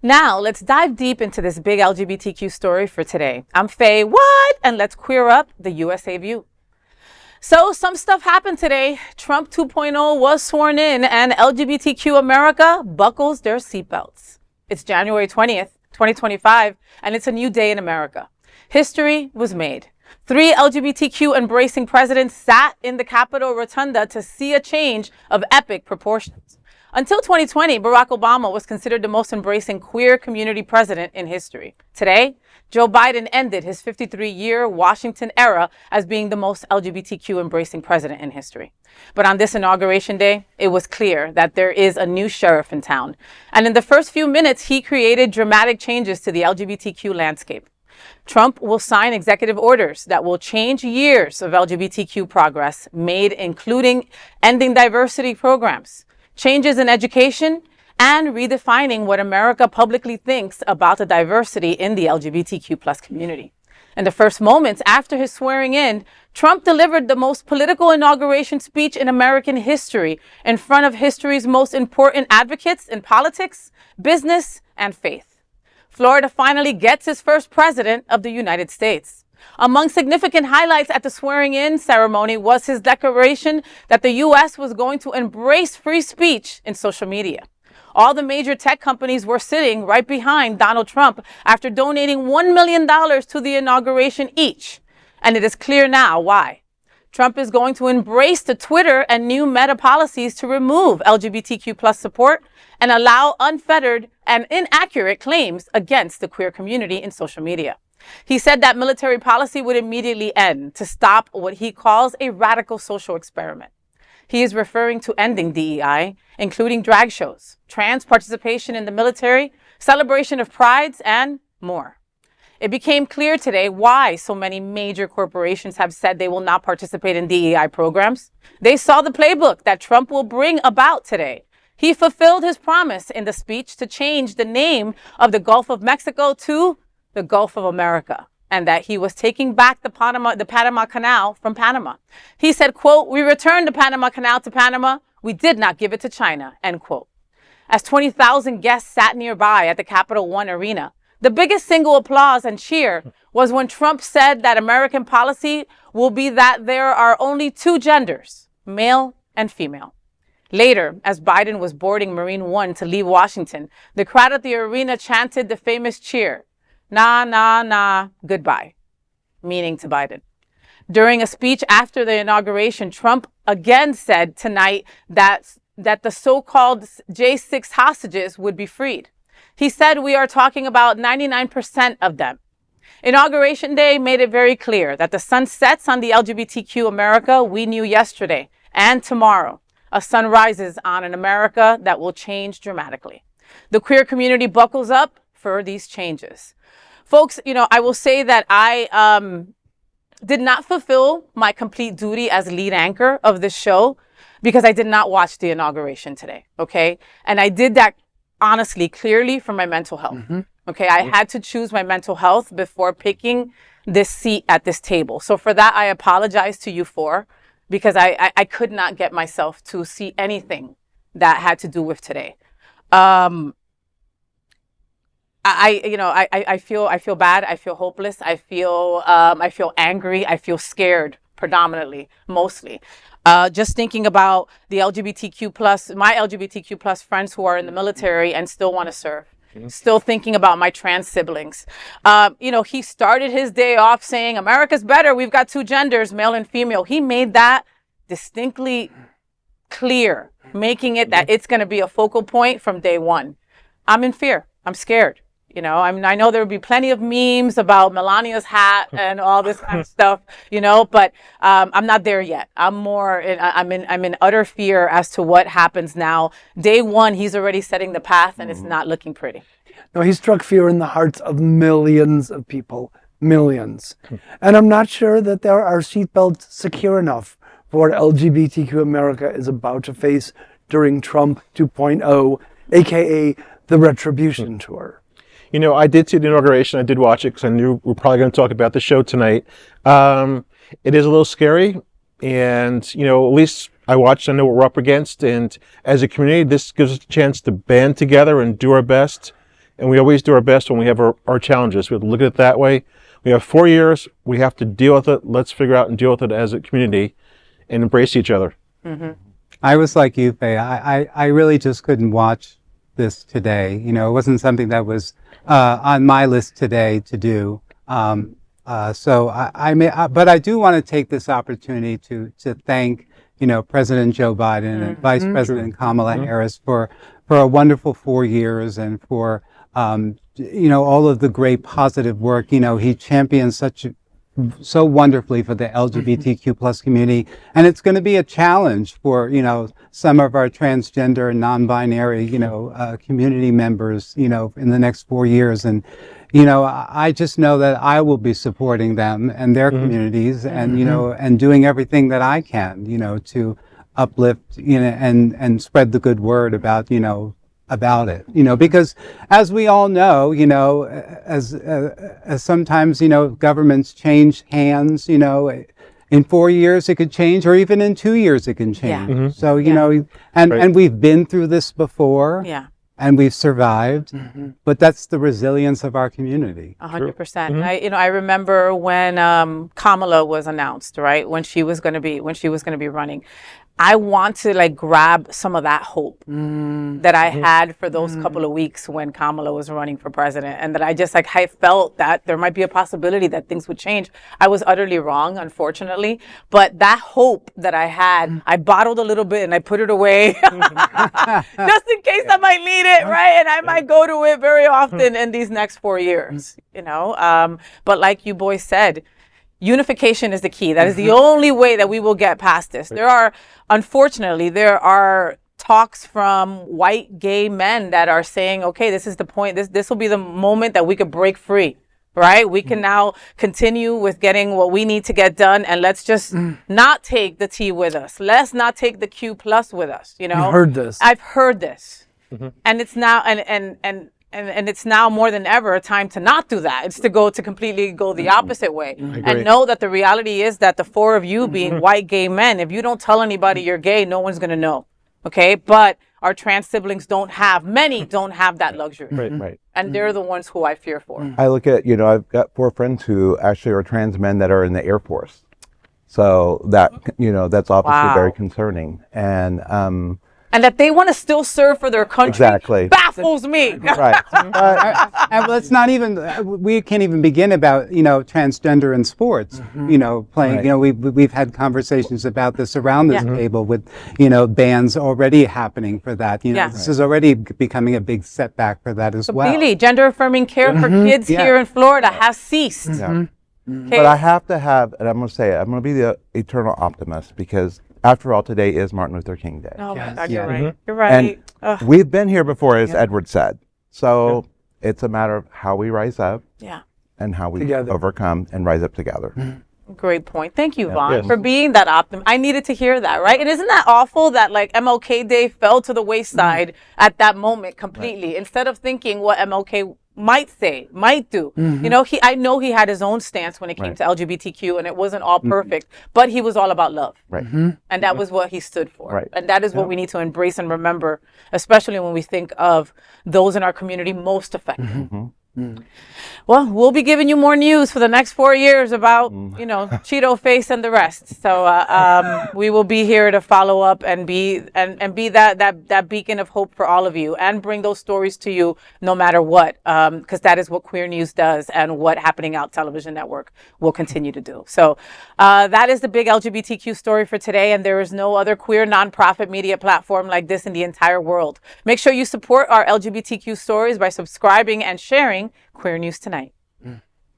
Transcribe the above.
Now, let's dive deep into this big LGBTQ story for today. I'm Faye, what? And let's queer up the USA view. So some stuff happened today. Trump 2.0 was sworn in and LGBTQ America buckles their seatbelts. It's January 20th, 2025, and it's a new day in America. History was made. 3 LGBTQ embracing presidents sat in the Capitol Rotunda to see a change of epic proportions. Until 2020, Barack Obama was considered the most embracing queer community president in history. Today, Joe Biden ended his 53-year Washington era as being the most LGBTQ embracing president in history. But on this inauguration day, it was clear that there is a new sheriff in town. And in the first few minutes, he created dramatic changes to the LGBTQ landscape. Trump will sign executive orders that will change years of LGBTQ progress made, including ending diversity programs, changes in education, and redefining what America publicly thinks about the diversity in the LGBTQ plus community. In the first moments after his swearing in, Trump delivered the most political inauguration speech in American history in front of history's most important advocates in politics, business, and faith. Florida finally gets its first president of the United States. Among significant highlights at the swearing-in ceremony was his declaration that the U.S. was going to embrace free speech in social media. All the major tech companies were sitting right behind Donald Trump after donating $1 million to the inauguration each. And it is clear now why. Trump is going to embrace the Twitter and new Meta policies to remove LGBTQ plus support and allow unfettered and inaccurate claims against the queer community in social media. He said that military policy would immediately end to stop what he calls a radical social experiment. He is referring to ending DEI, including drag shows, trans participation in the military, celebration of prides, and more. It became clear today why so many major corporations have said they will not participate in DEI programs. They saw the playbook that Trump will bring about today. He fulfilled his promise in the speech to change the name of the Gulf of Mexico to the Gulf of America, and that he was taking back the Panama Canal from Panama. He said, quote, "We returned the Panama Canal to Panama. We did not give it to China," end quote. As 20,000 guests sat nearby at the Capital One Arena, the biggest single applause and cheer was when Trump said that American policy will be that there are only 2 genders, male and female. Later, as Biden was boarding Marine One to leave Washington, the crowd at the arena chanted the famous cheer, "Nah, nah, nah, goodbye," meaning to Biden. During a speech after the inauguration, Trump again said tonight that the so-called J6 hostages would be freed. He said we are talking about 99% of them. Inauguration Day made it very clear that the sun sets on the LGBTQ America we knew yesterday, and tomorrow, a sun rises on an America that will change dramatically. The queer community buckles up for these changes. Folks, I will say that I did not fulfill my complete duty as lead anchor of this show because I did not watch the inauguration today, okay? And I did that honestly, clearly for my mental health, okay? I had to choose my mental health before picking this seat at this table. So for that, I apologize to you because I could not get myself to see anything that had to do with today. I feel bad. I feel hopeless. I feel angry. I feel scared predominantly, mostly. Just thinking about the my LGBTQ plus friends who are in the military and still want to serve. Still thinking about my trans siblings. He started his day off saying, America's better. We've got 2 genders, male and female. He made that distinctly clear, making it that it's going to be a focal point from day one. I'm in fear. I'm scared. I know there will be plenty of memes about Melania's hat and all this kind of stuff, but I'm not there yet. I'm in utter fear as to what happens now. Day one, he's already setting the path and it's not looking pretty. No, he struck fear in the hearts of millions of people, millions. And I'm not sure that there are seatbelts secure enough for what LGBTQ America is about to face during Trump 2.0, aka the Retribution Tour. I did see the inauguration. I did watch it because I knew we were probably going to talk about the show tonight. It is a little scary. And, at least I watched, I know what we're up against. And as a community, this gives us a chance to band together and do our best and we always do our best when we have our challenges. We have to look at it that way. We have 4 years. We have to deal with it. Let's figure out and deal with it as a community and embrace each other. I was like you, Faye. I really just couldn't watch this today. You know, it wasn't something that was on my list today to do. So but I do want to take this opportunity to thank, you know, President Joe Biden and Vice President Kamala Harris for a wonderful 4 years, and for, you know, all of the great positive work. You know, he championed so wonderfully for the LGBTQ plus community. And it's going to be a challenge for, you know, some of our transgender and non-binary, you know, community members, you know, in the next 4 years. And, you know, I just know that I will be supporting them and their communities, and, you know, and doing everything that I can, you know, to uplift, you know, and spread the good word about, you know, about it, you know, because as we all know, you know, as sometimes, you know, governments change hands, you know, in 4 years it could change, or even in 2 years it can change. So, you know, and we've been through this before. And we've survived, but that's the resilience of our community. 100%. I remember when Kamala was announced, right? When she was going to be running. I want to like grab some of that hope that I had for those couple of weeks when Kamala was running for president, and that I felt that there might be a possibility that things would change. I was utterly wrong, unfortunately, but that hope that I had, I bottled a little bit and I put it away just in case I might need it, right? And I might go to it very often in these next 4 years, you know? But like you boys said, unification is the key. That is the only way that we will get past this. Unfortunately, there are talks from white gay men that are saying, okay, this is the point. This will be the moment that we could break free, right? We can now continue with getting what we need to get done, and let's just not take the T with us. Let's not take the Q plus with us, you know? You've heard this. I've heard this. And it's now, and it's now more than ever a time to not do that. It's to completely go the opposite way. And know that the reality is that the four of you being white gay men, if you don't tell anybody you're gay, no one's going to know. Okay. But our trans siblings many don't have that luxury. Right. And they're the ones who I fear for. I look at, you know, I've got 4 friends who actually are trans men that are in the Air Force. So that, you know, that's obviously very concerning. And that they want to still serve for their country baffles me. Right. And let's not even, we can't even begin about, you know, transgender in sports, you know, playing, you know, we've had conversations about this around this table with, you know, bans already happening for that. You know, this is already becoming a big setback for that as well. Really, gender affirming care for kids here in Florida has ceased. But I have to have, and I'm going to say it, I'm going to be the eternal optimist, because after all, today is Martin Luther King Day. Oh my God, you're right. You're right. And we've been here before, as Edward said. So it's a matter of how we rise up and how we overcome and rise up together. Great point. Thank you, Vaughn, for being that optimist. I needed to hear that, right? And isn't that awful that like MLK Day fell to the wayside at that moment completely, instead of thinking what MLK might say, might do. You know, I know he had his own stance when it came to LGBTQ, and it wasn't all perfect, but he was all about love. And that was what he stood for. And that is what we need to embrace and remember, especially when we think of those in our community most affected. Well, we'll be giving you more news for the next 4 years about, you know, Cheeto Face and the rest. So we will be here to follow up and be that beacon of hope for all of you, and bring those stories to you no matter what, because that is what Queer News does, and what Happening Out Television Network will continue to do. So that is the big LGBTQ story for today, and there is no other queer nonprofit media platform like this in the entire world. Make sure you support our LGBTQ stories by subscribing and sharing Queer News Tonight.